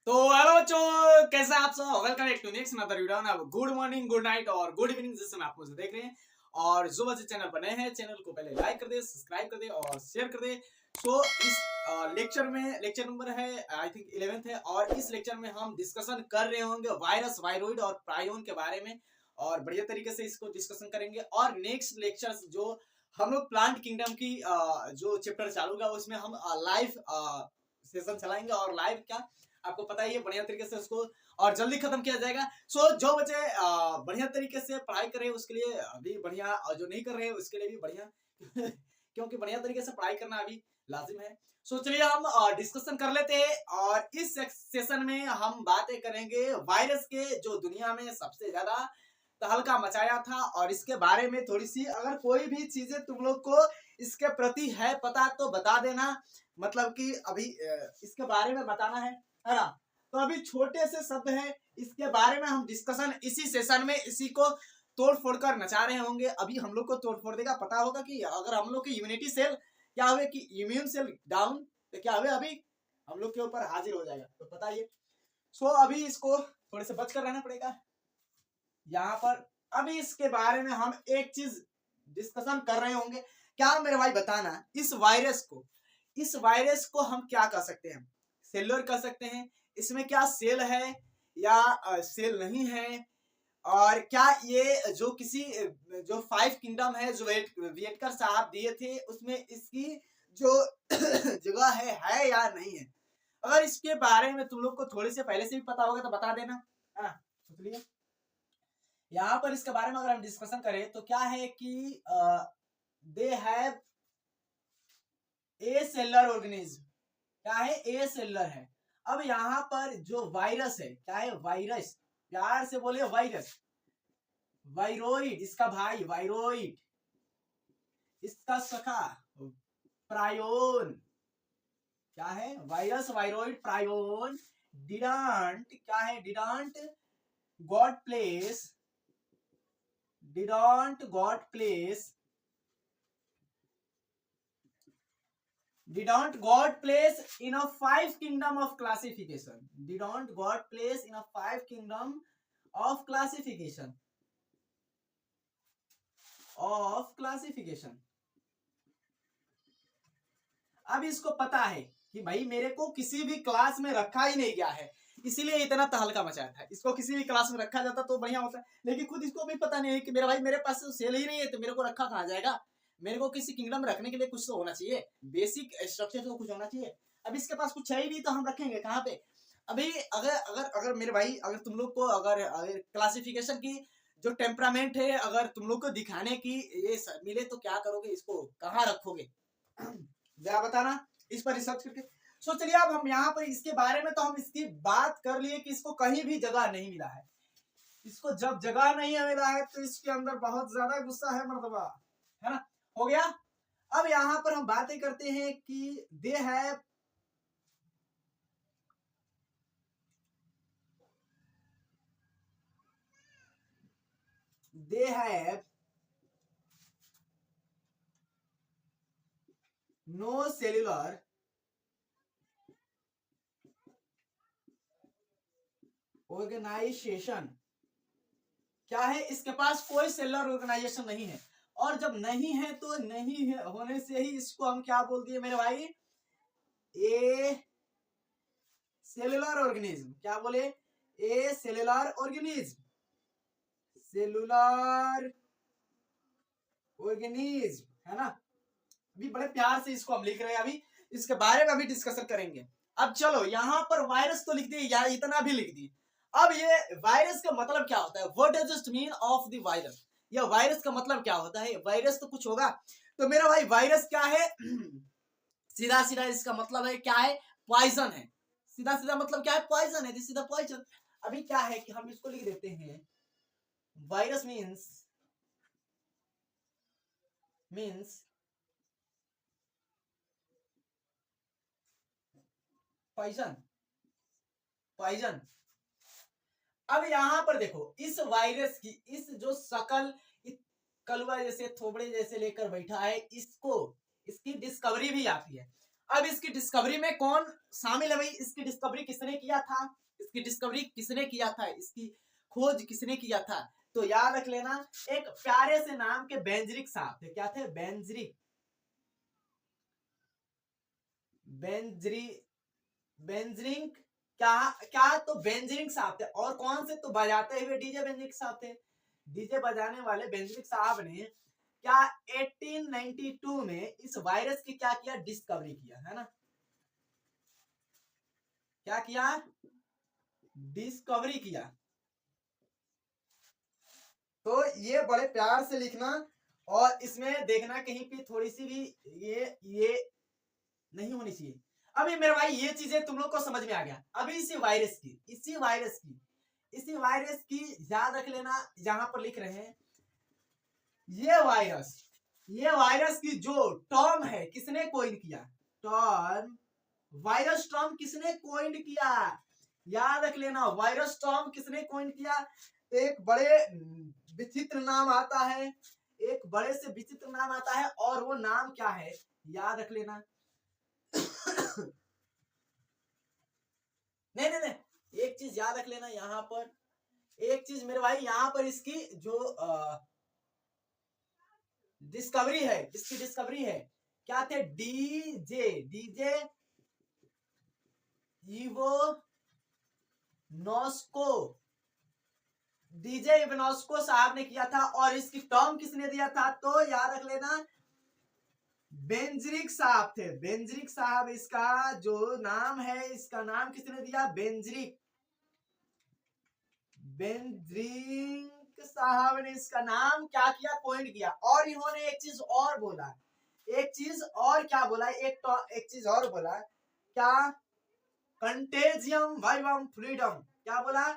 तो हेलो बच्चों, कैसे आप सब? Welcome back to next another video. ना गुड मॉर्निंग, गुड नाइट और गुड इवनिंग जिस समय आप मुझे देख रहे हैं। और जो बच्चे चैनल पर नए हैं, चैनल को पहले लाइक कर दे, सब्सक्राइब कर दे और शेयर कर दे। सो इस लेक्चर में लेक्चर नंबर है आई थिंक 11th है, और इस लेक्चर में हम डिस्कशन कर रहे होंगे वायरस, वायरोइड और प्रायोन के बारे में, और बढ़िया तरीके से इसको डिस्कशन करेंगे। और नेक्स्ट लेक्चर जो हम लोग प्लांट किंगडम की जो चैप्टर चालू होगा उसमें हम लाइव सेशन चलाएंगे, और लाइव क्या आपको पता ही है, बढ़िया तरीके से उसको और जल्दी खत्म किया जाएगा। सो जो बच्चे बढ़िया तरीके से पढ़ाई कर रहे हैं उसके लिए अभी बढ़िया, और जो नहीं कर रहे हैं उसके लिए भी बढ़िया क्योंकि बढ़िया तरीके से पढ़ाई करना अभी लाजिम है। सो चलिए हम डिस्कशन कर लेते हैं, और इस सेशन में हम बातें करेंगे वायरस के जो दुनिया में सबसे ज्यादा तहलका मचाया था, और इसके बारे में थोड़ी सी अगर कोई भी चीजें तुम लोग को इसके प्रति है पता तो बता देना, मतलब कि अभी इसके बारे में बताना है ना। तो अभी छोटे से शब्द है, इसके बारे में हम डिस्कशन इसी सेशन में इसी को तोड़ फोड़ कर नचा रहे होंगे। अभी हम लोग को तोड़ फोड़ देगा, पता होगा कि अगर हम लोग की इम्यूनिटी सेल क्या हुए कि इम्यून सेल डाउन, तो क्या हुए अभी हम लोग के ऊपर हाजिर हो जाएगा, तो बताइए। सो अभी इसको थोड़े से बच कर रहना पड़ेगा यहाँ पर। अभी इसके बारे में हम एक चीज डिस्कशन कर रहे होंगे। क्या मेरे भाई बताना, इस वायरस को हम क्या कर सकते हैं? सेलुलर कर सकते हैं, इसमें क्या सेल है या सेल नहीं है, और क्या ये जो किसी जो 5 किंगडम है जो वियटकर साहब दिए थे उसमें इसकी जो जगह है या नहीं है। अगर इसके बारे में तुम लोग को थोड़े से पहले से भी पता होगा तो बता देना, है ना। चलिए यहाँ पर इसके बारे में अगर हम डिस्कशन करें तो क्या है कि they have a seller organism, क्या है ए सेलर है। अब यहाँ पर जो वायरस है क्या है? वायरस, प्यार से बोले वायरस, वायरोइड इसका भाई वायरोइड, इसका सखा प्रायोन, क्या है? वायरस, वायरोइड, प्रायोन डिडंट, क्या है? Didn't got place, didn't got place, didn't got place in a 5 kingdom of classification, didn't got place in a 5 kingdom of classification, of classification। अब इसको पता है कि भाई मेरे को किसी भी क्लास में रखा ही नहीं गया है, इसीलिए इतना तहलका मचाया था। इसको किसी भी क्लास में रखा जाता तो बढ़िया होता, लेकिन खुद इसको भी पता नहीं है कि मेरा भाई मेरे पास तो सेल ही नहीं है, तो मेरे को रखा कहाँ जाएगा। मेरे को किसी किंगडम में रखने के लिए कुछ तो होना चाहिए, बेसिक स्ट्रक्चर तो कुछ होना चाहिए। अब इसके पास कुछ है ही नहीं तो हम रखेंगे कहाँ पे? अभी अगर अगर अगर मेरे भाई अगर तुम लोग को अगर क्लासिफिकेशन की जो टेम्परामेंट है अगर तुम लोग को दिखाने की ये मिले तो क्या करोगे? इसको कहाँ रखोगे जरा बताना, इस पर रिसर्च करके। सो चलिए अब हम यहाँ पर इसके बारे में तो हम इसकी बात कर लिए कि इसको कहीं भी जगह नहीं मिला है। इसको जब जगह नहीं मिला है तो इसके अंदर बहुत ज्यादा गुस्सा है मर्दबा, है ना। हो गया। अब यहाँ पर हम बातें करते हैं कि they have no cellular organisation, क्या है? इसके पास कोई सेलुलर ऑर्गेनाइजेशन नहीं है, और जब नहीं है तो नहीं है होने से ही इसको हम क्या बोल दिए मेरे भाई? ए सेलुलर ऑर्गेनिज्म। क्या बोले? ए सेलुलर ऑर्गेनिज्म, सेलुलर ऑर्गेनिज्म, है ना। अभी बड़े प्यार से इसको हम लिख रहे हैं, अभी इसके बारे में अभी डिस्कशन करेंगे। अब चलो यहाँ पर वायरस तो लिख दिए या इतना भी लिख दिए। अब ये वायरस का मतलब क्या होता है? What does it mean of the virus? या वायरस का मतलब क्या होता है? वायरस तो कुछ होगा, तो मेरा भाई वायरस क्या है? सीधा सीधा इसका मतलब है क्या है? पॉइजन है। सीधा सीधा मतलब क्या है? पॉइजन है, सीधा पॉइजन। अभी क्या है कि हम इसको लिख देते हैं वायरस मीन्स पॉइजन, पॉइजन। अब यहां पर देखो इस वायरस की इस जो शकल कलवा जैसे थोबड़े जैसे लेकर बैठा है, इसको इसकी डिस्कवरी भी आती है। अब इसकी डिस्कवरी में कौन शामिल है भाई? इसकी डिस्कवरी किसने किया था? इसकी डिस्कवरी किसने किया था? इसकी खोज किसने किया था? तो याद रख लेना, एक प्यारे से नाम के बेंजरिक साहब थे। क्या थे? बेंजरिक, बेंजरिंग, क्या क्या? तो बेंजरिंग साहब थे। और कौन से? तो बजाते हुए डीजे बेंजरिक साहब थे। डीजे बजाने वाले बेंजरिक साहब ने क्या 1892 में इस वायरस की क्या किया? डिस्कवरी किया, है ना? क्या किया? डिस्कवरी किया। तो ये बड़े प्यार से लिखना, और इसमें देखना कहीं पे थोड़ी सी भी ये नहीं होनी चाहिए। अभी मेरे भाई ये चीजें तुम लोग को समझ में आ गया। अभी इसी वायरस की याद रख लेना। यहां पर लिख रहे हैं ये वायरस की जो टर्म है किसने कोइन किया? टर्म, वायरस टर्म किसने कोइन किया? याद रख लेना, वायरस टर्म किसने कोइन किया? एक बड़े विचित्र नाम आता है, एक बड़े से विचित्र नाम आता है, और वो नाम क्या है? याद रख लेना। नहीं, एक चीज याद रख लेना यहां पर, एक चीज मेरे भाई, यहां पर इसकी जो डिस्कवरी है, इसकी डिस्कवरी है, क्या थे? डीजे इवो नॉस्को, डीजे इवनॉस्को साहब ने किया था। और इसकी टर्म किसने दिया था? तो याद रख लेना, बेंजरिक साहब थे। बेंजरिक साहब, इसका जो नाम है, इसका नाम किसने दिया? बेंजरिक साहब ने इसका नाम क्या किया? पॉइंट किया। और इन्होंने एक चीज और बोला, एक चीज और क्या बोला? एक चीज और बोला, क्या? Contagium vivum freedom. क्या बोला?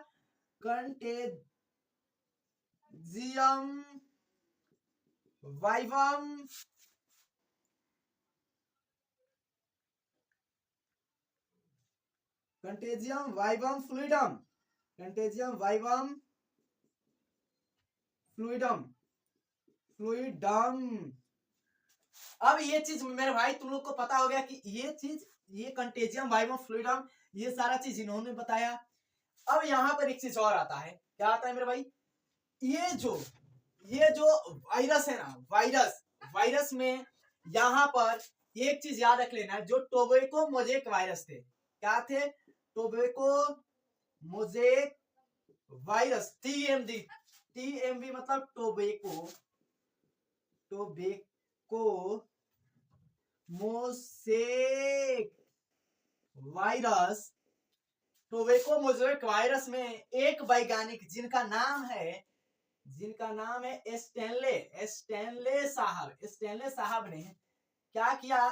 Contagium vivum fluidum, contagium vivum fluidum. अब ये चीज मेरे भाई तुम लोग को पता हो गया कि ये चीज, ये कंटेजियम वाइवम फ्लूइडम, ये सारा चीज इन्होंने बताया। अब यहां पर एक चीज और आता है। क्या आता है मेरे भाई? ये जो वायरस है ना, वायरस में यहां पर एक चीज याद रख लेना, जो टोबैको मोजेक वायरस थे। क्या थे? टोबैको मोजेक वायरस, टीएमवी मतलब tobacco mosaic virus. Tobacco mosaic virus में एक वैज्ञानिक जिनका नाम है स्टैनले साहब ने क्या किया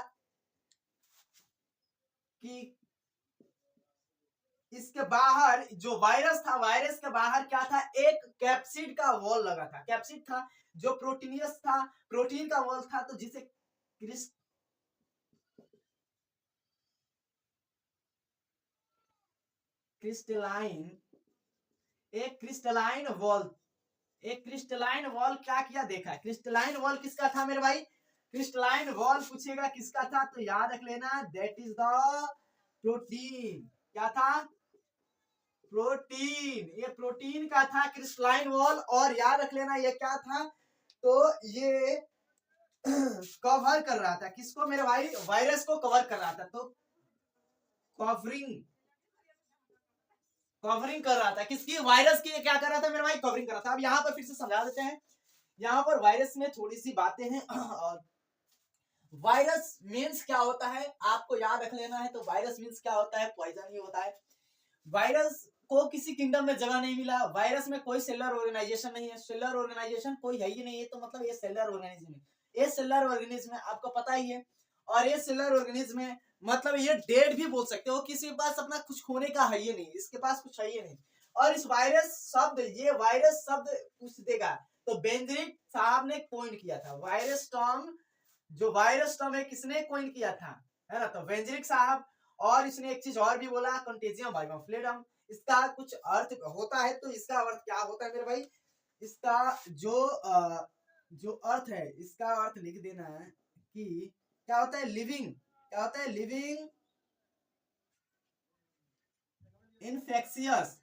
कि इसके बाहर जो वायरस था, वायरस के बाहर क्या था? एक कैप्सिड का वॉल लगा था। कैप्सिड था जो प्रोटीनियस था, प्रोटीन का वॉल था, तो जिसे क्रिस्टलाइन वॉल क्या किया? देखा। क्रिस्टलाइन वॉल किसका था मेरे भाई? क्रिस्टलाइन वॉल पूछेगा किसका था, तो याद रख लेना, दैट इज द प्रोटीन। क्या था? प्रोटीन। ये प्रोटीन का था क्रिस्टलाइन वॉल। और याद रख लेना ये क्या था? तो ये कवर कर रहा था किसको मेरे भाई? वायरस को कवर कर रहा था। तो कवरिंग कर रहा था किसकी? वायरस की। क्या कर रहा था मेरे भाई? कवरिंग कर रहा था। अब यहाँ पर फिर से समझा देते हैं। यहाँ पर वायरस में थोड़ी सी बातें हैं। और वायरस मीन्स क्या होता है आपको याद रख लेना है। तो वायरस मीन्स क्या होता है? पॉइजन ही होता है। वायरस को किसी किंगडम में जगह नहीं मिला। वायरस में कोई सेलर ऑर्गेनाइजेशन नहीं है। सेलर ऑर्गेनाइजेशन कोई है ही नहीं है, तो मतलब ये सेलर ऑर्गेनिज्म है। ये सेलर ऑर्गेनिज्म है, आपको पता ही है। और ये सेलर ऑर्गेनिज्म है, मतलब ये डेड भी बोल सकते हो। किसी के पास अपना कुछ खोने का है ही नहीं, इसके पास कुछ है ही नहीं। और इस ये वायरस शब्द कुछ देगा। तो बेंजरिक साहब ने कॉइन किया था वायरस टर्म। जो वायरस टर्म है किसने कॉइन किया था? है ना? तो बेंजरिक साहब। और इसने एक चीज और भी बोला, कंटेजियम वाइवम फ्लूइडम। इसका कुछ अर्थ होता है, तो इसका अर्थ क्या होता है मेरे भाई? इसका जो अर्थ है, इसका अर्थ लिख देना है कि क्या होता है? लिविंग। क्या होता है लिविंग इन्फेक्शियस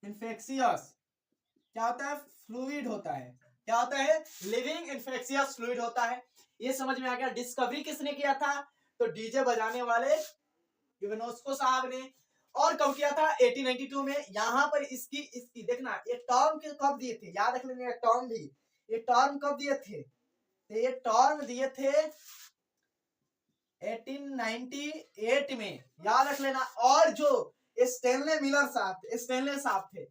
इन्फेक्शियस क्या होता है फ्लूइड होता है। क्या होता है लिविंग इन्फेक्शियस फ्लूइड होता है। ये समझ में आ गया। डिस्कवरी किसने किया था तो डीजे बजाने वाले यूनेस्को साहब ने। और कब किया था 1892 में। यहाँ पर इसकी देखना ये टर्म कब दिए थे याद रख लेना। टर्म भी ये टर्म कब दिए थे तो ये टर्म दिए थे 1898 में याद रख लेना। और जो स्टेनले मिलर साहब स्टेनले साहब थे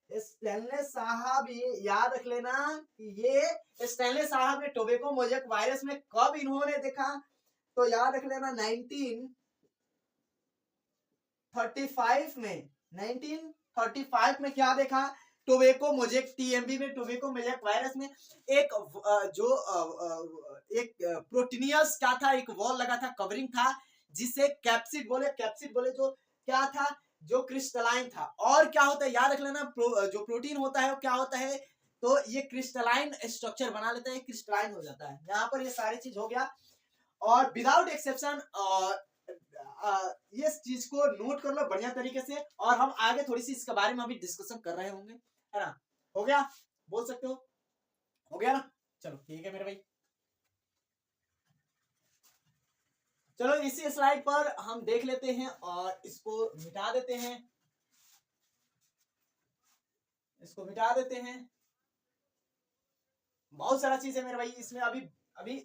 स्टेनले साहब ये याद रख लेना कि ये स्टेनले साहब ने टोबैको मोजेक वायरस में कब इन्होंने देखा तो याद रख लेना 1935 में। 1935 में क्या देखा टोबैको मोजेक टीएमबी में टोबैको मोजेक वायरस में एक एक प्रोटीनियस क्या था एक वॉल लगा था कवरिंग था जिसे कैप्सिड बोले जो क्या था जो क्रिस्टलाइन था। और क्या होता है याद रख लेना जो प्रोटीन होता है वो क्या होता है तो ये क्रिस्टलाइन स्ट्रक्चर बना लेता है क्रिस्टलाइन हो जाता है। यहाँ पर ये सारी चीज हो गया और विदाउट एक्सेप्शन ये चीज को नोट कर लो बढ़िया तरीके से। और हम आगे थोड़ी सी इसके बारे में अभी डिस्कशन कर रहे होंगे है ना। हो गया बोल सकते हो गया ना। चलो ठीक है मेरे भाई। चलो इसी स्लाइड पर हम देख लेते हैं और इसको मिटा देते हैं बहुत सारा चीज है मेरे भाई इसमें। अभी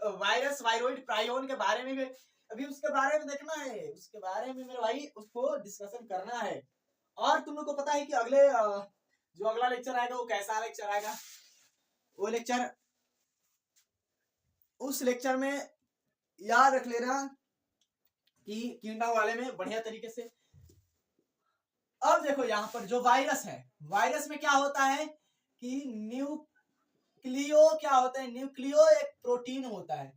वायरस वायरोइड प्रायोन के बारे में भी अभी उसके बारे में देखना है उसके बारे में मेरे भाई उसको डिस्कशन करना है। और तुम लोग को पता है कि जो अगला लेक्चर आएगा वो कैसा लेक्चर आएगा वो लेक्चर उस लेक्चर में याद रख लेना कि कीड़ा वाले में बढ़िया तरीके से। अब देखो यहाँ पर जो वायरस है वायरस में क्या होता है कि न्यूक्लियो क्या होता है न्यूक्लियो एक प्रोटीन होता है।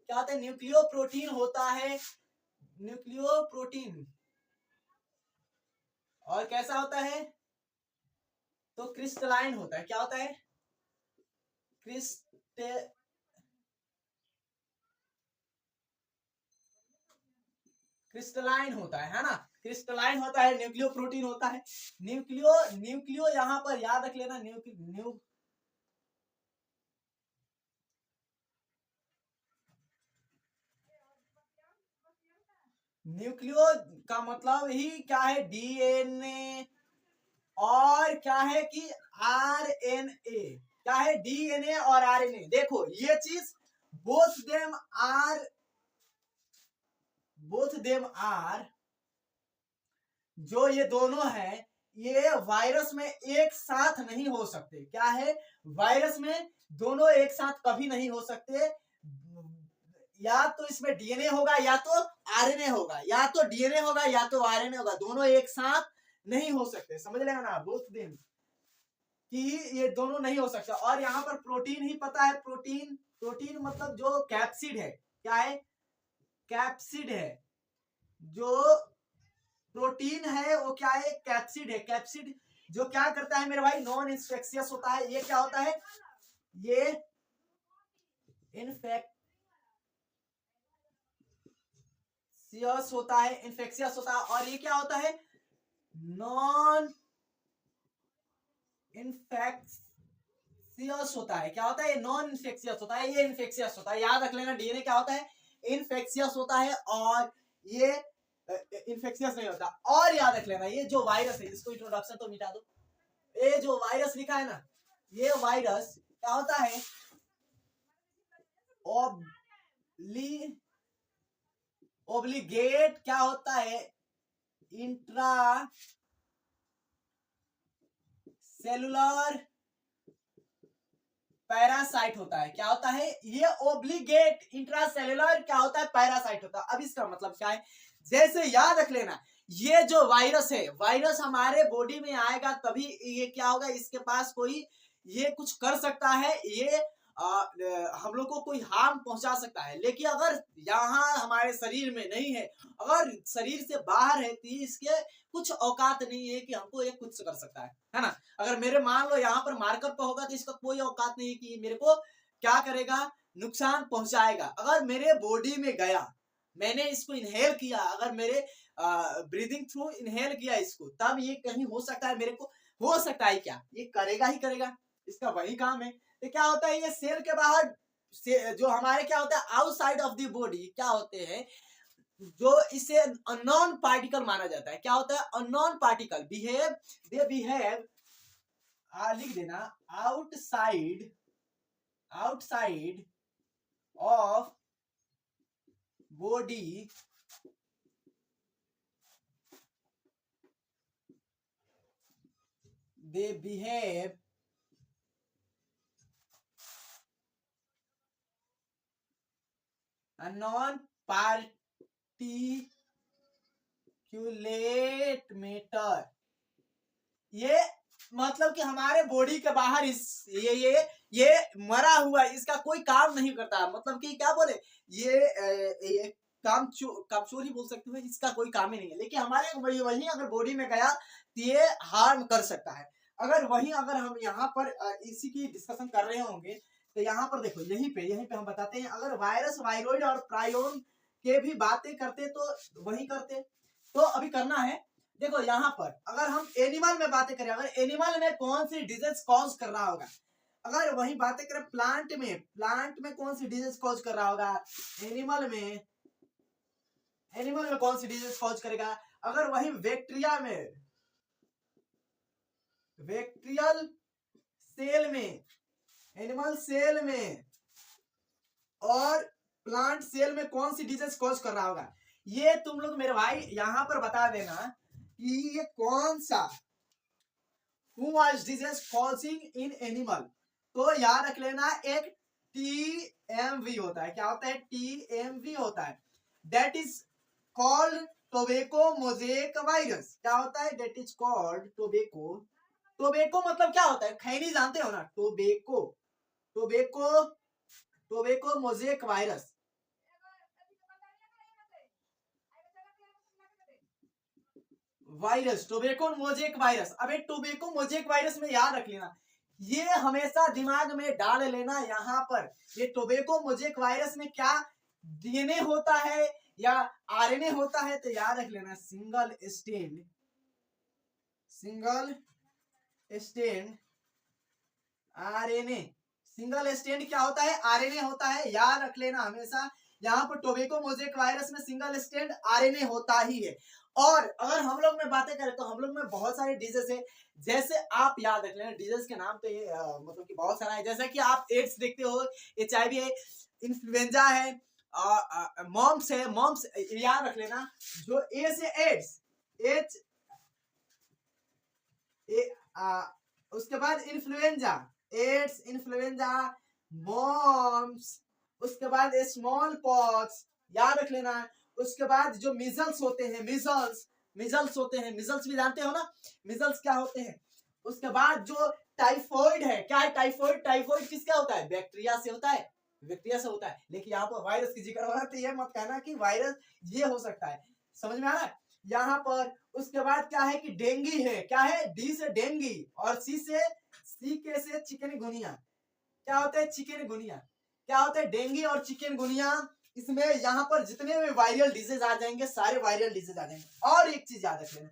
क्या होता है न्यूक्लियो प्रोटीन होता है न्यूक्लियो प्रोटीन। और कैसा होता है तो क्रिस्टलाइन होता है। क्या होता है क्रिस्टलाइन होता है ना। क्रिस्टलाइन होता है न्यूक्लियो प्रोटीन होता है। न्यूक्लियो यहाँ पर याद रख लेना न्यूक्लियो का मतलब ही क्या है डीएनए और क्या है कि आरएनए। क्या है डीएनए और आरएनए। देखो ये चीज बोथ देम आर जो ये दोनों है ये वायरस में एक साथ नहीं हो सकते। क्या है वायरस में दोनों एक साथ कभी नहीं हो सकते। या तो इसमें डीएनए होगा या तो आरएनए होगा या तो डीएनए होगा या तो आरएनए होगा दोनों एक साथ नहीं हो सकते। समझ लेना ना बोथ देम कि ये दोनों नहीं हो सकता। और यहाँ पर प्रोटीन ही पता है प्रोटीन मतलब जो कैप्सिड है। क्या है कैप्सिड है जो प्रोटीन है वो क्या है कैप्सिड है। कैप्सिड जो क्या करता है मेरे भाई नॉन इन्फेक्शियस होता है। ये क्या होता है ये इन्फेक्शियस होता है और ये क्या होता है नॉन इन्फेक्शियस होता है। क्या होता है ये नॉन इन्फेक्शियस होता है ये इन्फेक्शियस होता है। याद रख लेना डीएनए क्या होता है इन्फेक्शियस होता है और ये इन्फेक्शियस नहीं होता। और याद रख लेना ये जो वायरस है इसको इंट्रोडक्शन तो मिटा दो। ये जो वायरस लिखा है ना ये वायरस क्या होता है ओब्लिगेट क्या होता है इंट्रा सेलुलर पैरासाइट होता है। क्या होता है ये ओब्लिगेट इंट्रासेलुलर क्या होता है पैरासाइट होता है। अब इसका मतलब क्या है जैसे याद रख लेना ये जो वायरस है वायरस हमारे बॉडी में आएगा तभी ये क्या होगा इसके पास कोई ये कुछ कर सकता है। ये हम लोग को कोई हार्म पहुंचा सकता है। लेकिन अगर यहाँ हमारे शरीर में नहीं है, अगर शरीर से बाहर है, तो इसके कुछ औकात नहीं है कि हमको ये कुछ कर सकता है ना। अगर मेरे मान लो यहाँ पर मार्कर पर होगा तो इसका कोई औकात नहीं है कि मेरे को क्या करेगा, नुकसान पहुंचाएगा। अगर मेरे बॉडी में गया, मैंने इसको इनहेल किया, अगर मेरे ब्रीदिंग थ्रू इनहेल किया इसको, तब ये कहीं हो सकता है, मेरे को हो सकता है क्या, ये करेगा ही करेगा, इसका वही काम है। तो क्या होता है, ये सेल के बाहर से जो हमारे क्या होता है आउटसाइड ऑफ द बॉडी क्या होते हैं, जो इसे अननोन पार्टिकल माना जाता है। क्या होता है, unknown particle behave, they behave, लिख देना, outside, outside of body they behave a non-particulate matter। ये मतलब कि हमारे बॉडी के बाहर इस ये मरा हुआ, इसका कोई काम नहीं करता। मतलब कि क्या बोले, ये कामचोरी बोल सकते हो, इसका कोई काम ही नहीं है। लेकिन हमारे वही अगर बॉडी में गया तो ये हार्म कर सकता है। अगर हम यहाँ पर इसी की डिस्कशन कर रहे होंगे तो यहाँ पर देखो, यहीं पे हम बताते हैं, अगर वायरस, वायरोइड और प्रायोन के भी बातें करते तो वही करते। तो अभी करना है, देखो यहाँ पर अगर हम एनिमल में बातें करें, अगर एनिमल में कौन सी डिजीज कॉज कर रहा होगा, अगर वही बातें करें प्लांट में कौन सी डिजीज कॉज कर रहा होगा, एनिमल में कौन सी डिजीज कॉज करेगा। अगर वही बैक्टीरिया में, बैक्टीरियल सेल में, एनिमल सेल में और प्लांट सेल में कौन सी डिजीज कॉज कर रहा होगा, ये तुम लोग मेरे भाई यहाँ पर बता देना कि ये कौन सा, who was disease causing in animal। तो याद रख लेना, एक TMV होता है। क्या होता है, TMV होता है, that is called tobacco mosaic virus. क्या होता है, that is called टोबैको मतलब क्या होता है, खैनी जानते हो ना, tobacco mosaic virus. Tobacco mosaic virus. अब एक टोबैको मोज़ेक वायरस में याद रख लेना, ये हमेशा दिमाग में डाल लेना यहाँ पर, ये टोबैको मोज़ेक वायरस में क्या DNA होता है या RNA होता है, तो याद रख लेना single stand RNA। Single stand क्या होता है, RNA होता है, याद रख लेना हमेशा। यहाँ पर टोबैको मोज़ेक वायरस में सिंगल स्टैंड RNA होता ही है। और अगर हम लोग में बातें करें तो हम लोग में बहुत सारे डिजीज है, जैसे आप याद रख लेना, डिजीज के नाम तो ये मतलब कि बहुत सारा है, जैसे कि आप एड्स देखते हो, HIV है, इन्फ्लुएंजा है, मॉम्स है, मॉम्स याद रख लेना, जो ए से एड्स, उसके बाद इन्फ्लुएंजा, एड्स, इन्फ्लुएंजा, मॉम्स, उसके बाद स्मॉल पॉक्स याद रख लेना। उसके बाद जो मिजल्स होते हैं, मिजल्स भी जानते हो ना, मिजल्स क्या होते हैं। उसके बाद जो टाइफॉइड है, क्या है टाइफॉइड किसका होता है, बैक्टीरिया से होता है, लेकिन यहाँ पर वायरस की जिक्र हो रहा है, तो ये मत कहना कि वायरस ये हो सकता है, समझ में आ रहा है यहाँ पर। उसके बाद क्या है कि डेंगी है, क्या है, D से डेंगी और C के से चिकनगुनिया। क्या होता है, चिकनगुनिया, क्या होता है, डेंगी और चिकनगुनिया। इसमें यहाँ पर जितने भी वायरल डिजीज आ जाएंगे, सारे वायरल डिजीज आ जाएंगे। और एक चीज याद रख लेना,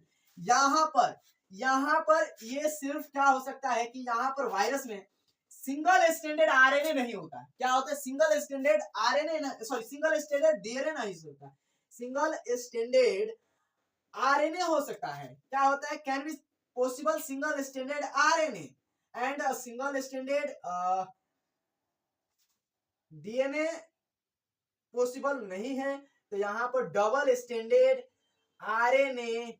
यहाँ पर ये सिर्फ क्या हो सकता है कि यहाँ पर वायरस में सिंगल स्टैंडर्ड RNA नहीं होता। क्या होता है, सिंगल स्टैंडर्ड DNA नहीं होता, सिंगल स्टैंडर्ड RNA हो सकता है। क्या होता है, can be possible single standard RNA and single standard DNA possible नहीं है। तो यहाँ पर डबल स्टैंडर्ड RNA,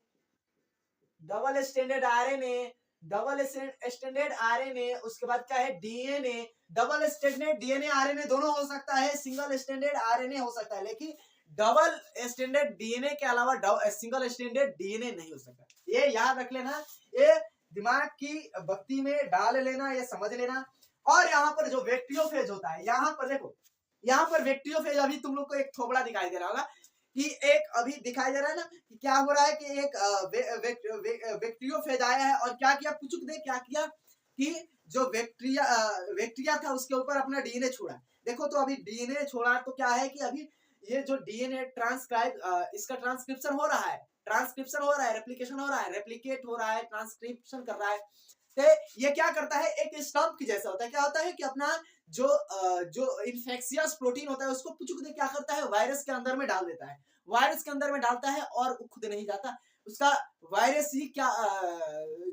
उसके बाद क्या है, DNA, double standard DNA RNA दोनों हो सकता है, सिंगल स्टैंडर्ड RNA हो सकता है, लेकिन डबल स्टैंडर्ड DNA के अलावा सिंगल स्टैंडर्ड DNA नहीं हो सकता। ये याद रख लेना, ये दिमाग की बत्ती में डाल लेना, ये समझ लेना। और यहाँ पर जो वेक्ट्रियोफेज होता है, यहाँ पर देखो, यहाँ पर वेक्ट्रियोफेज, अभी तुम लोग को एक थोबड़ा दिखाई दे रहा होगा कि एक अभी दिखाई दे रहा है ना कि क्या हो रहा है कि एक वेक्ट्रियोफेज आया है और क्या किया, पुचुक दे क्या किया कि जो वेक्ट्रिया था उसके ऊपर अपना डीएनए छोड़ा। देखो तो अभी डीएनए छोड़ा तो क्या है कि अभी ये जो डीएनए ट्रांसक्राइब, इसका ट्रांसक्रिप्शन हो रहा है, ट्रांसक्रिप्शन हो रहा है, रेप्लिकेशन हो रहा है, रेप्लिकेट हो रहा है, ट्रांसक्रिप्शन कर रहा है। तो ये क्या करता है, एक स्टम्प की जैसा होता है। क्या होता है कि अपना जो इन्फेक्शियस प्रोटीन होता है उसको पुचुक दे क्या करता है, वायरस के अंदर में डाल देता है, वायरस के अंदर में डालता है और खुद नहीं जाता, उसका वायरस ही क्या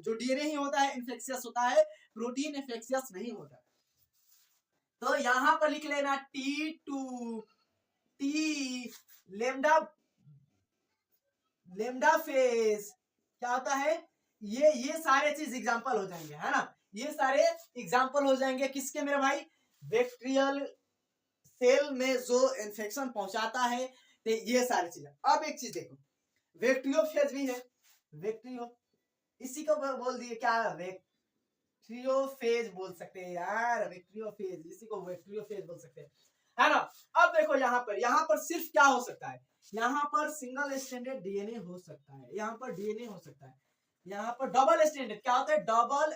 जो डीएनए ही होता है इन्फेक्शियस होता है, प्रोटीन इन्फेक्शियस नहीं होता। तो यहां पर लिख लेना T2 टी लेमडा फेज क्या होता है, ये सारे चीज एग्जांपल हो जाएंगे, है ना, ये सारे एग्जांपल हो जाएंगे किसके मेरे भाई, बैक्टीरियल सेल में जो इन्फेक्शन पहुंचाता है, तो ये सारी चीजें। अब एक चीज देखो, वेक्ट्रियोफेज भी है, वेक्ट्रियो इसी को बोल दिए क्या, वेक्ट्रियोफेज बोल सकते हैं यार, वेक्ट्रियोफेज, इसी को वेक्ट्रियोफेज बोल सकते हैं, है ना। अब देखो यहाँ पर सिर्फ क्या हो सकता है, यहाँ पर सिंगल स्टैंडर्ड डीएनए हो सकता है, यहाँ पर डीएनए हो सकता है, यहाँ पर डबल स्टैंडर्ड क्या होता है, डबल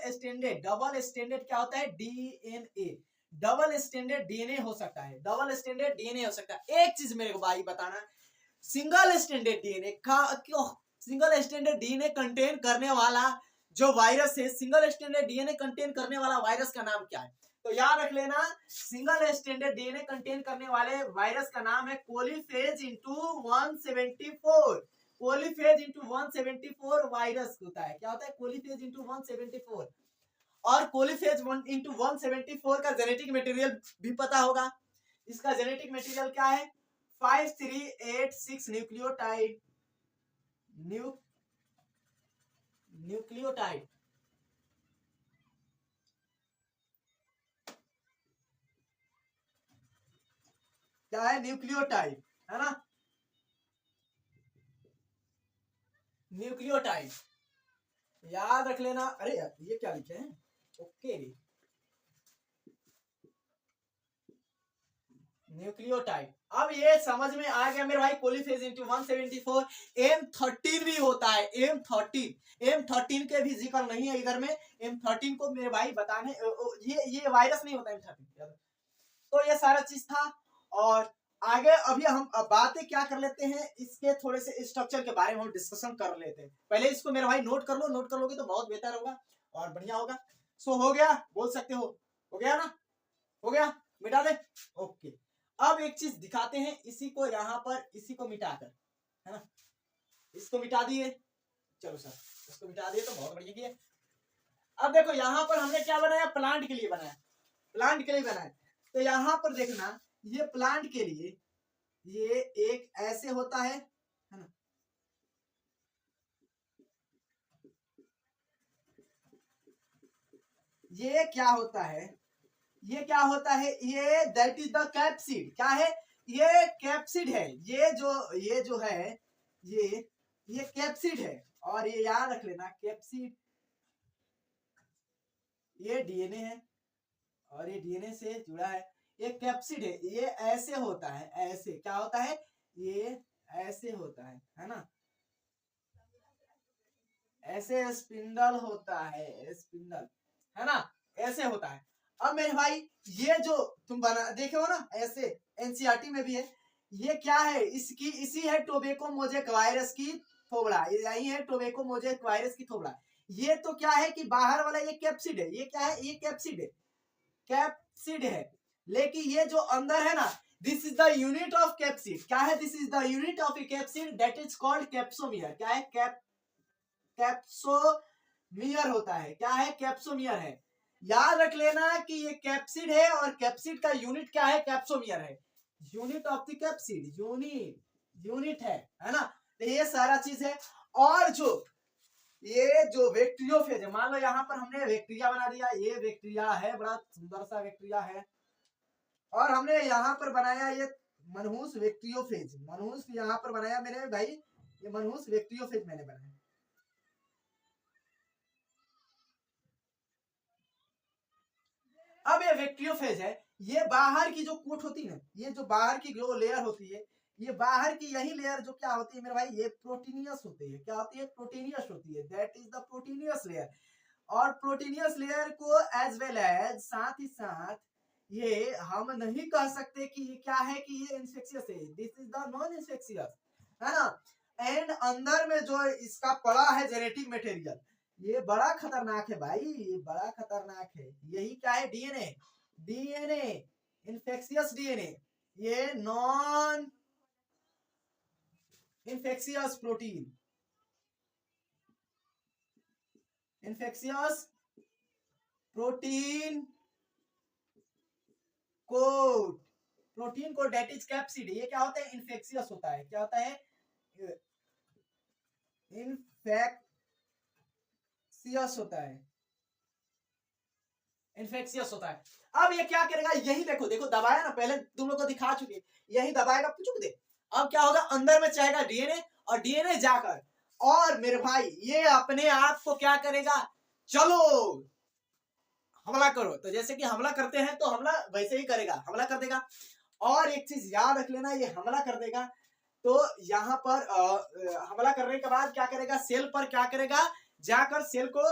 स्टैंडर्ड क्या होता है, डीएनए, डबल स्टैंडर्ड डीएनए हो सकता है, डबल स्टैंडर्ड डीएनए हो सकता है। एक चीज मेरे को भाई बताना, सिंगल स्टैंडर्ड डीएनए का क्यों, सिंगल स्टैंडर्ड डीएनए कंटेन करने वाला जो वायरस है, सिंगल स्टैंडर्ड डीएनए कंटेन करने वाला वायरस का नाम क्या है, तो याद रख लेना, सिंगल स्टैंडर्ड डीएनए कंटेन करने वाले वायरस का नाम है कोलीफेज इंटू 174, कोलीफेज इंटू 174 वायरस होता है, क्या होता है, कोलीफेज इंटू 174। और कोलीफेज इंटू 174 का जेनेटिक मटेरियल भी पता होगा, इसका जेनेटिक मटेरियल क्या है, 5386 न्यूक्लियोटाइड, न्यूक्लियोटाइड, क्या है, न्यूक्लियोटाइड, है ना, न्यूक्लियोटाइड याद रख लेना। अरे यार ये क्या लिखे हैं, ओके, न्यूक्लियोटाइड। अब ये समझ में आ गया मेरे भाई, कोलीफेज इंटू 174, M13 भी होता है, M13 के भी जिक्र नहीं है इधर में, M13 को मेरे भाई बताने, ये वायरस नहीं होता M13। तो ये सारा चीज था, और आगे अभी हम बातें क्या कर लेते हैं, इसके थोड़े से स्ट्रक्चर के बारे में हम डिस्कशन कर लेते हैं। पहले इसको मेरे भाई नोट कर लो, नोट कर लोगे तो बहुत बेहतर होगा और बढ़िया होगा। सो हो गया, बोल सकते हो गया ना, हो गया, मिटा दे, ओके। अब एक चीज दिखाते हैं, इसी को यहाँ पर, इसी को मिटाकर, है ना, इसको मिटा दिए, चलो सर इसको मिटा दिए तो बहुत बढ़िया किया। अब देखो यहाँ पर हमने क्या बनाया, प्लांट के लिए बनाया, प्लांट के लिए बनाया। तो यहाँ पर देखना, ये प्लांट के लिए ये एक ऐसे होता है ना, ये क्या होता है, ये क्या होता है, ये दैट इज द कैप्सिड, क्या है, ये कैप्सिड है, ये जो है ये कैप्सिड है। और ये याद रख लेना, कैप्सिड, ये डीएनए है और ये डीएनए से जुड़ा है, ये कैप्सिड है, ये ऐसे होता है, ऐसे क्या होता है, ये ऐसे होता है ना, ऐसे स्पिंडल होता है, स्पिंडल, है ना, ऐसे होता है। अब मेरे भाई ये जो तुम बना देखे हो ना, ऐसे एनसीईआरटी में भी है, ये क्या है, इसकी इसी है टोबैको मोजेक वायरस की थोबड़ा, यही है टोबैको मोजेक वायरस की थोबड़ा। ये तो क्या है कि बाहर वाला ये कैप्सिड है, ये क्या है, ये कैप्सिड है, कैप्सिड है। लेकिन ये जो अंदर है ना, this is the unit of capsid, क्या है, this is the unit of capsid that is called capsomere, क्या है, कैप्सोमियर होता है, क्या है, कैप्सोमियर है। याद रख लेना कि ये कैप्सिड है और कैप्सिड का यूनिट क्या है, कैप्सोमियर है, unit of the capsid, unit है ना। तो ये सारा चीज है। और ये जो वेक्ट्रियोफेज है, मान लो यहाँ पर हमने वेक्टीरिया बना दिया, ये वेक्टीरिया है, बड़ा सुंदर सा वेक्टीरिया है, और हमने यहाँ पर बनाया ये मनहूस वेक्ट्रियोफेज, मनहूस यहाँ पर बनाया मैंने भाई, ये मनहूस वेक्ट्रियोफेज मैंने बनाया। अब ये वेक्ट्रियोफेज है, ये बाहर की जो कोट होती है ना, ये जो बाहर की जो लेयर होती है, ये बाहर की यही लेयर जो क्या होती है मेरे भाई, ये प्रोटीनियस होती है। क्या होती है? प्रोटीनियस होती है। That is the proteinaceous layer. और प्रोटीनियस लेयर को एज वेल एज साथ ही साथ ये हम नहीं कह सकते कि ये क्या है कि ये इन्फेक्शियस है। This is the non infectious, है ना। एंड अंदर में जो इसका पड़ा है जेनेटिक मटेरियल, ये बड़ा खतरनाक है भाई, ये बड़ा खतरनाक है। यही क्या है? डीएनए। डीएनए, इन्फेक्शियस डीएनए, ये non infectious protein, infectious protein code, protein code that is capsid. ये क्या होता है? इन्फेक्शियस होता है। क्या होता है? इन्फेक्शियस होता है, इन्फेक्शियस होता है। अब ये क्या करेगा? यही देखो, देखो दबाया ना, पहले तुम लोग को दिखा चुके, यही दबाएगा, पूछो दे। अब क्या होगा? अंदर में चाहेगा डीएनए, और डीएनए जाकर और मेरे भाई ये अपने आप को क्या करेगा? चलो हमला करो। तो जैसे कि हमला करते हैं तो हमला वैसे ही करेगा, हमला कर देगा। और एक चीज याद रख लेना, ये हमला कर देगा तो यहाँ पर हमला करने के बाद क्या करेगा? सेल पर क्या करेगा? जाकर सेल को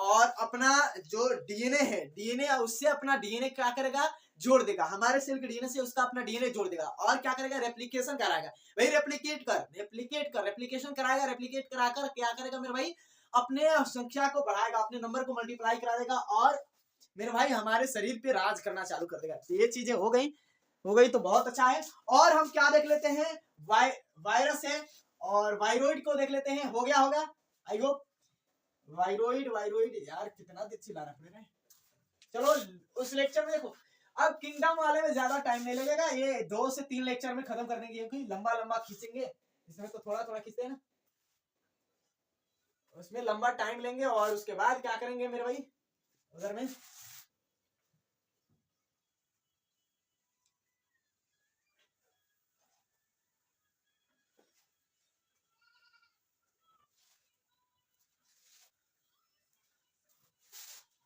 और अपना जो डीएनए है, डीएनए उससे अपना डीएनए क्या करेगा? जोड़ देगा। हमारे सेल के डीएनए से उसका अपना डीएनए जोड़ देगा और क्या करेगा? रेप्लिकेशन कराएगा। भाई रेप्लिकेट कर, रेप्लिकेट कर, रेप्लिकेशन कराएगा। रेप्लिकेट कराकर क्या करेगा मेरे भाई? अपने संख्या को बढ़ाएगा, अपने नंबर को मल्टीप्लाई करा देगा और मेरे भाई हमारे शरीर पे राज करना चालू कर देगा। ये चीजें हो गई, हो गई तो बहुत अच्छा है। और हम क्या देख लेते हैं? वायरस है और वायरोइड को देख लेते हैं। हो गया होगा आई होप। वायरोइड, वायरोइड यार कितना देर चिल्ला रहा है। चलो उस लेक्चर में देखो। अब किंगडम वाले में ज्यादा टाइम नहीं लगेगा, ये 2 से 3 लेक्चर में खत्म करने की, क्योंकि लंबा लंबा खींचेंगे, इसमें तो थोड़ा थोड़ा खींचते हैं ना, उसमें लंबा टाइम लेंगे। और उसके बाद क्या करेंगे मेरे भाई उधर में?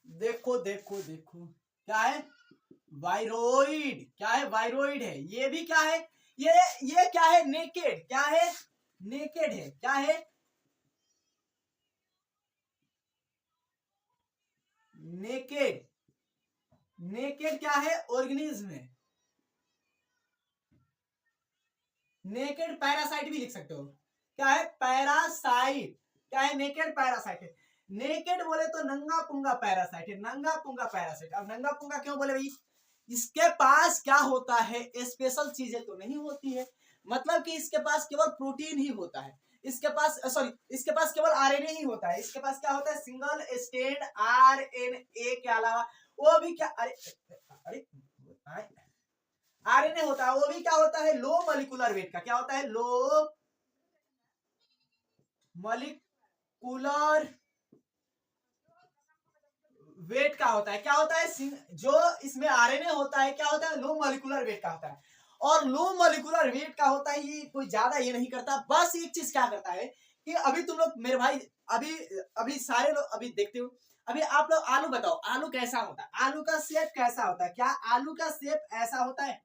देखो देखो देखो, क्या है? वायरोइड। क्या है? वायरोइड है। ये भी क्या है? ये क्या है? नेकेड। क्या है? नेकेड है। क्या है? नेकेड। नेकेड क्या है? ऑर्गेनिज्म है। नेकेड पैरासाइट भी लिख सकते हो। क्या है? पैरासाइट। क्या है? नेकेड पैरासाइट है। नेकेड बोले तो नंगा पुंगा पैरासाइट है, नंगा पुंगा पैरासाइट। अब नंगा पुंगा क्यों बोले भाई? इसके पास क्या होता है? स्पेशल चीजें तो नहीं होती है, मतलब कि इसके पास केवल प्रोटीन ही होता है। इसके पास सॉरी, इसके पास केवल आरएनए ही होता है। इसके पास क्या होता है? सिंगल स्टैंड आरएनए के अलावा वो भी क्या, अरे अरे आरएनए होता है, वो भी क्या होता है? लो मॉलिक्यूलर वेट का। क्या होता है? लो मॉलिक्यूलर वेट का होता है। क्या होता है? जो इसमें आरएनए होता है क्या होता है? लो मॉलिक्यूलर वेट का होता है। और लो मॉलिक्यूलर वेट का होता है, ये कोई ज्यादा ये नहीं करता। बस एक चीज क्या करता है कि अभी तुम लोग मेरे भाई, अभी अभी सारे लोग अभी देखते हो, अभी आप लोग आलू बताओ, आलू कैसा होता है? आलू का शेप कैसा होता है? क्या आलू का शेप ऐसा होता है?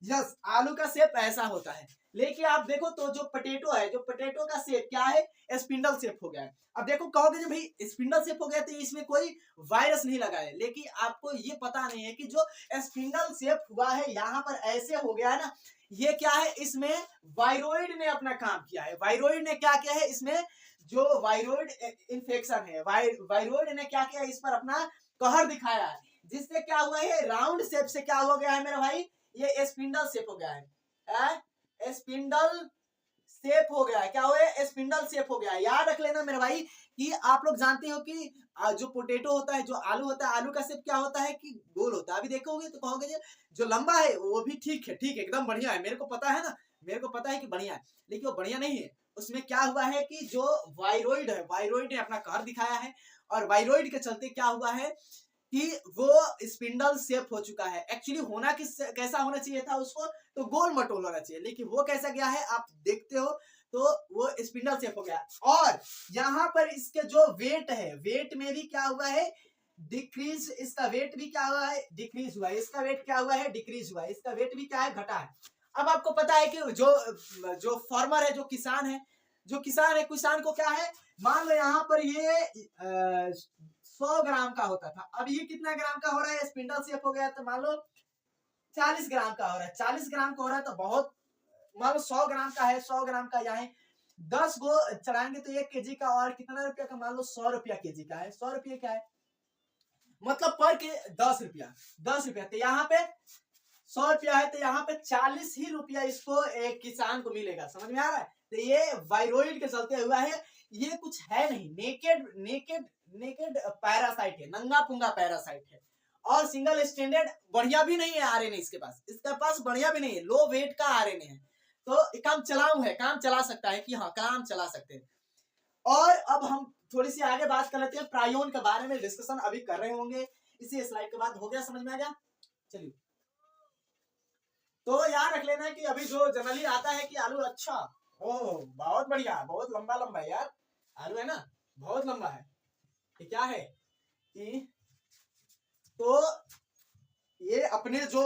यस, आलू का शेप ऐसा होता है। लेकिन आप देखो तो जो पोटैटो है, जो पोटैटो का शेप क्या है? स्पिंडल शेप हो गया है। अब देखो कहोगे जो भाई स्पिंडल शेप हो गया तो इसमें कोई वायरस नहीं लगा है, लेकिन आपको ये पता नहीं है कि जो स्पिंडल शेप हुआ है यहाँ पर ऐसे हो गया है ना, ये क्या है? इसमें वायरोइड ने अपना काम किया है। वायरोइड ने क्या किया है? इसमें जो वायरोइड इन्फेक्शन है, वायरोइड ने क्या किया? इस पर अपना कहर दिखाया है, जिससे क्या हुआ है? राउंड शेप से क्या हो गया है मेरा भाई? ये स्पिंडल शेप हो गया है। स्पिंडल शेप हो गया है। क्या हो गया? स्पिंडल शेप हो गया है। याद रख लेना मेरे भाई कि आप लोग जानते हो कि जो पोटैटो होता है, जो आलू होता है, आलू का शेप क्या होता है कि गोल होता है। अभी देखोगे तो कहोगे जो लंबा है वो भी ठीक है, ठीक है, एकदम बढ़िया है, मेरे को पता है ना, मेरे को पता है कि बढ़िया है, लेकिन वो बढ़िया नहीं है। उसमें क्या हुआ है कि जो वायरोइड है, वायरोइड ने अपना कहर दिखाया है, और वायरोइड के चलते क्या हुआ है कि वो स्पिंडल शेप हो चुका है। एक्चुअली होना किस कैसा होना चाहिए था उसको? तो गोल मटोल होना चाहिए, लेकिन वो कैसा गया है आप देखते हो तो वो स्पिंडल शेप हो गया। और यहाँ पर इसके जो वेट है, वेट में भी क्या हुआ है? डिक्रीज, इसका वेट भी क्या हुआ है, डिक्रीज हुआ है। इसका वेट क्या हुआ है, डिक्रीज हुआ है। इसका वेट भी क्या है, घटा है। अब आपको पता है कि जो फार्मर है, जो किसान है, किसान को क्या है, मान लो यहाँ पर ये 100 ग्राम का होता था, अब ये कितना ग्राम का हो रहा है, स्पिंडल शेप हो गया, तो मान लो 40 ग्राम का हो रहा है। 40 ग्राम का हो रहा है तो बहुत, मान लो 100 ग्राम का है, 100 ग्राम का यहाँ 10 गो चढ़ाएंगे तो 1 केजी का, और कितना रुपया का, मान लो 100 रुपया केजी का है। 100 रुपया क्या है, मतलब पर के 10 रुपया, 10 रुपया, तो यहाँ पे 100 रुपया है, तो यहाँ पे 40 ही रुपया इसको एक किसान को मिलेगा। समझ में आ रहा है। तो ये वायरोइड के चलते हुआ है, ये कुछ है नहीं, नेकेड नेकेड नेकेड पैरासाइट है, नंगा पुंगा पैरासाइट है। और सिंगल स्टैंडर्ड बढ़िया भी नहीं है आरएनए, इसके पास बढ़िया भी नहीं है, लो वेट का आरएनए है। तो काम चलाऊ है, काम चला सकता है, कि हाँ काम चला सकते हैं। और अब हम थोड़ी सी आगे बात कर लेते हैं, प्रायोन के बारे में डिस्कशन अभी कर रहे होंगे। इसी स्लाइड के बाद हो गया, समझ में आ गया। चलिए, तो याद रख लेना कि अभी जो जनरली आता है कि आलू, अच्छा, ओह बहुत बढ़िया, बहुत लंबा लंबा है यार आलू, है ना, बहुत लंबा है। ये क्या है कि, तो ये अपने जो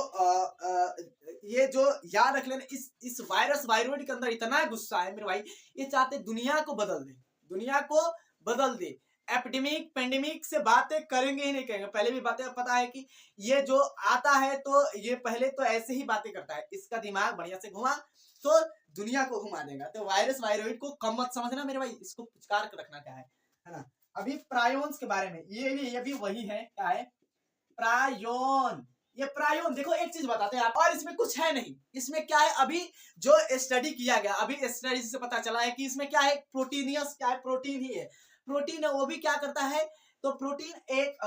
ये जो याद रख लेना, इस वायरस वायरोइड के अंदर इतना गुस्सा है मेरे भाई, ये चाहते दुनिया को बदल दे, दुनिया को बदल दे। एपिडेमिक पेंडेमिक से बातें करेंगे ही नहीं, कहेंगे। पहले भी बातें पता है कि ये जो आता है तो ये पहले तो ऐसे ही बातें करता है, इसका दिमाग बढ़िया से घुमा तो दुनिया को घुमा देगा। तो वायरस वायरोइड को कम मत समझना मेरे भाई, इसको पुचकार कर रखना क्या है ना। अभी प्रायोन्स के बारे में, ये भी वही है, क्या है, प्रायोन। ये प्रायोन देखो, एक चीज बताते हैं आप, और इसमें कुछ है नहीं। इसमें क्या है, अभी जो स्टडी किया गया, अभी स्टडी से पता चला है कि इसमें क्या है, प्रोटीनियस, क्या है, प्रोटीन ही है। प्रोटीन है, वो भी क्या करता है, तो प्रोटीन एक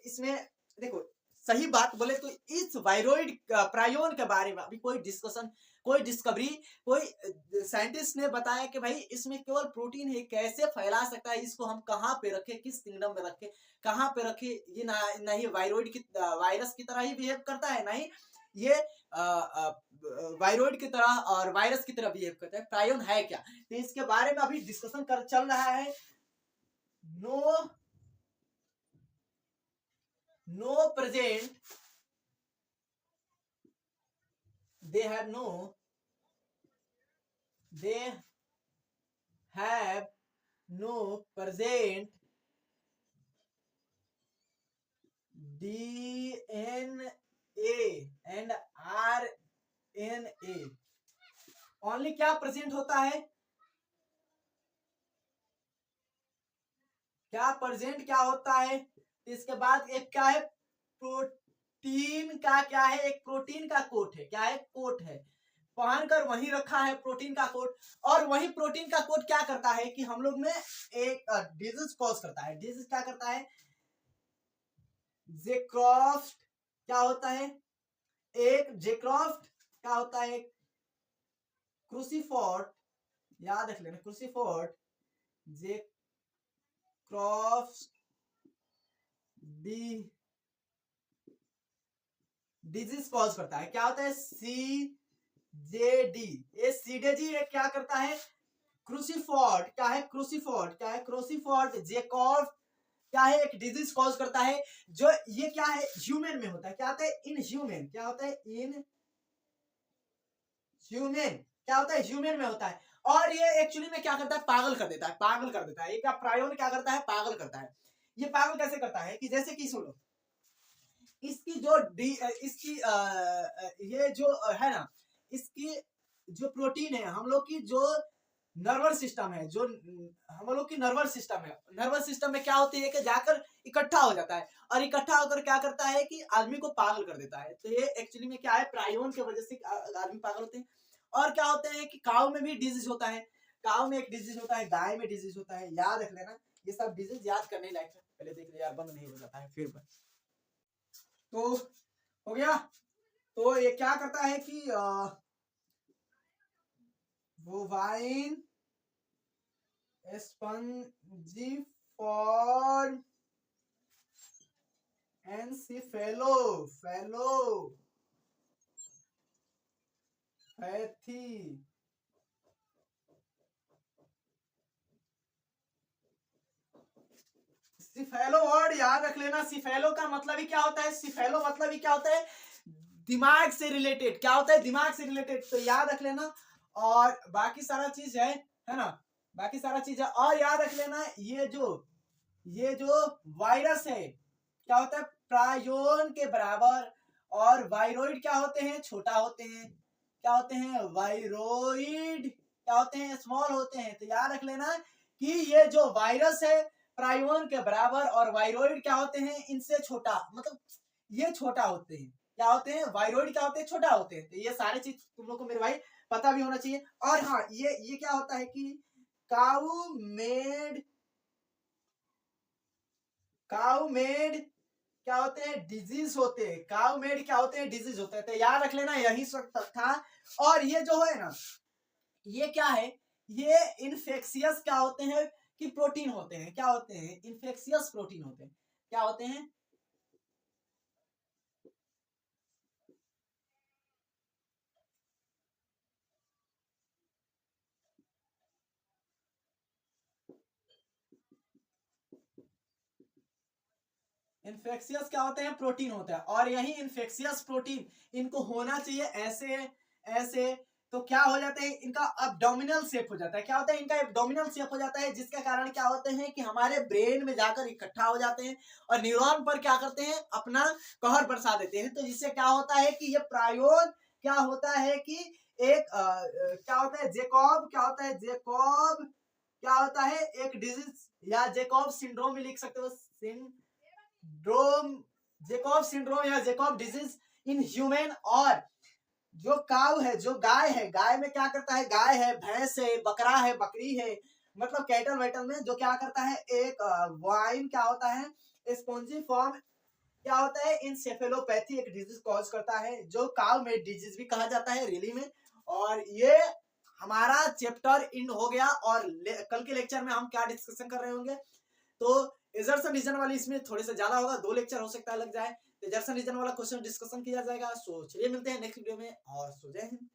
इसमें देखो, सही बात बोले तो इस वायरोइड प्रायोन के बारे में अभी कोई डिस्कशन, कोई डिस्कवरी, कोई साइंटिस्ट ने बताया कि भाई इसमें केवल प्रोटीन है, कैसे फैला सकता है, इसको हम कहाँ पे रखें, किस किंगडम में रखें, कहाँ पे रखे। ये ना ही वायरोइड की वायरस की तरह ही बिहेव करता है, ना ही ये वायरोइड की तरह और वायरस की तरह बिहेव करता है। प्रायोन है क्या, तो इसके बारे में अभी डिस्कशन कर चल रहा है। No present, they have no present DNA and RNA। Only क्या प्रेजेंट होता है, क्या प्रेजेंट क्या होता है। इसके बाद एक क्या है, प्रोटीन का क्या है, एक प्रोटीन का कोट है, क्या है, कोट है, पहनकर वहीं रखा है प्रोटीन का कोट। और वही प्रोटीन का कोट क्या करता है कि हम लोग में एक डिजीज कॉज करता है। डिजीज क्या करता है, जेक्रॉफ्ट क्या होता है, एक जेक्रॉफ्ट क्या होता है, क्रूसीफोर्ट, याद रख लेना, क्रूसीफोर्ट जेक्रॉफ्ट डिजीज कॉज करता है। क्या होता है, CJD। ये CJD क्या करता है, क्रूसीफोर्ट, क्या है, क्रूसीफोर्ट, क्या है, क्रूसीफोर्ट जेकॉफ क्या है, एक डिजीज कॉज करता है। जो ये क्या है, ह्यूमन में होता है, क्या होता है, इन ह्यूमन, क्या होता है, इन ह्यूमन, क्या होता है, ह्यूमन में होता है। और ये एक्चुअली में क्या करता है, पागल कर देता है, पागल कर देता है। ये क्या, प्रायोन क्या करता है, पागल करता है। ये पागल कैसे करता है कि जैसे कि सुनो, इसकी जो इसकी ये जो है ना, इसकी जो प्रोटीन है, हम लोग की जो नर्वस सिस्टम है, जो हम लोग की नर्वस सिस्टम है, नर्वस सिस्टम में क्या होती है कि जाकर इकट्ठा हो जाता है, और इकट्ठा होकर क्या करता है कि आदमी को पागल कर देता है। तो ये एक्चुअली में क्या है, प्रायोन की वजह से आदमी पागल होते हैं। और क्या होते हैं कि काऊ में भी डिजीज होता है, काऊ में एक डिजीज होता है, गाय में डिजीज होता है। याद रख लेना, ये सब डिजीज याद करने लायक है। पहले देख ले यार, बंद नहीं हो जाता है फिर तो हो गया। तो ये क्या करता है कि बोवाइन स्पंजिफॉर्म एन्सेफेलोपैथी सिफेलो वर्ड याद रख लेना। सिफेलो का मतलब ही क्या होता है, सिफेलो मतलब ही क्या होता है, दिमाग से रिलेटेड। क्या होता है, दिमाग से रिलेटेड, तो याद रख लेना। और बाकी सारा चीज है ना, बाकी सारा चीज है। और याद रख लेना ये जो वायरस है क्या होता है, प्रायोन के बराबर, और वायरोइड क्या होते हैं, छोटा होते हैं। क्या होते हैं, वायरोइड क्या होते हैं, स्मॉल होते हैं। तो याद रख लेना कि ये जो वायरस है प्रायोन के बराबर, और वायरोइड क्या होते हैं, इनसे छोटा, मतलब ये छोटा होते हैं। क्या होते हैं, वायरोइड क्या होते हैं, छोटा होते हैं। तो ये सारे चीज तुम लोग को मेरे भाई पता भी होना चाहिए। और हाँ, ये क्या होता है कि काउ मेड क्या होते हैं, डिजीज होते हैं। काउ मेड क्या होते हैं, डिजीज होते हैं। तो याद रख लेना, यही सब था। और ये जो है ना, ये क्या है, ये इन्फेक्शियस क्या होते हैं, कि प्रोटीन होते हैं। क्या होते हैं, इन्फेक्शियस प्रोटीन होते हैं। क्या होते हैं, इन्फेक्शियस क्या होते हैं, प्रोटीन होता है। और यही इन्फेक्शियस प्रोटीन इनको होना चाहिए ऐसे ऐसे, तो क्या हो जाता है, इनका एब्डोमिनल शेप हो जाता है। क्या होता है, इनका एब्डोमिनल शेप हो जाता है, जिसके कारण क्या होते हैं कि हमारे ब्रेन में जाकर इकट्ठा हो जाते हैं, और न्यूरॉन पर क्या करते हैं, अपना कहर बरसा देते हैं। तो जिससे क्या होता है कि ये प्रायोन क्या होता है कि एक क्या होता है, जेकॉब क्या होता है, जेकॉब क्या होता है, एक डिजीज, या जेकॉब सिंड्रोम भी लिख सकते हो, सिंड्रोम, जेकॉब सिंड्रोम या जेकॉब डिजीज इन ह्यूमन। और जो काउ है, जो गाय है, गाय में क्या करता है, गाय है, भैंस है, बकरा है, बकरी है, मतलब कैटल वैटल में जो क्या करता है, एक वाइन क्या होता है, स्पॉन्जी फॉर्म क्या होता है, इंसेफेलोपैथी एक डिजीज कॉज करता है, जो काउ में डिजीज भी कहा जाता है रियली में। और ये हमारा चैप्टर इन हो गया। और कल के लेक्चर में हम क्या डिस्कशन कर रहे होंगे, तो एजर्सन रीजन वाली इसमें थोड़े से ज्यादा होगा, 2 लेक्चर हो सकता है लग जाए। तो एजर्सन रीजन वाला क्वेश्चन डिस्कशन किया जाएगा। सो चलिए मिलते हैं नेक्स्ट वीडियो में, और सो जय हिंद।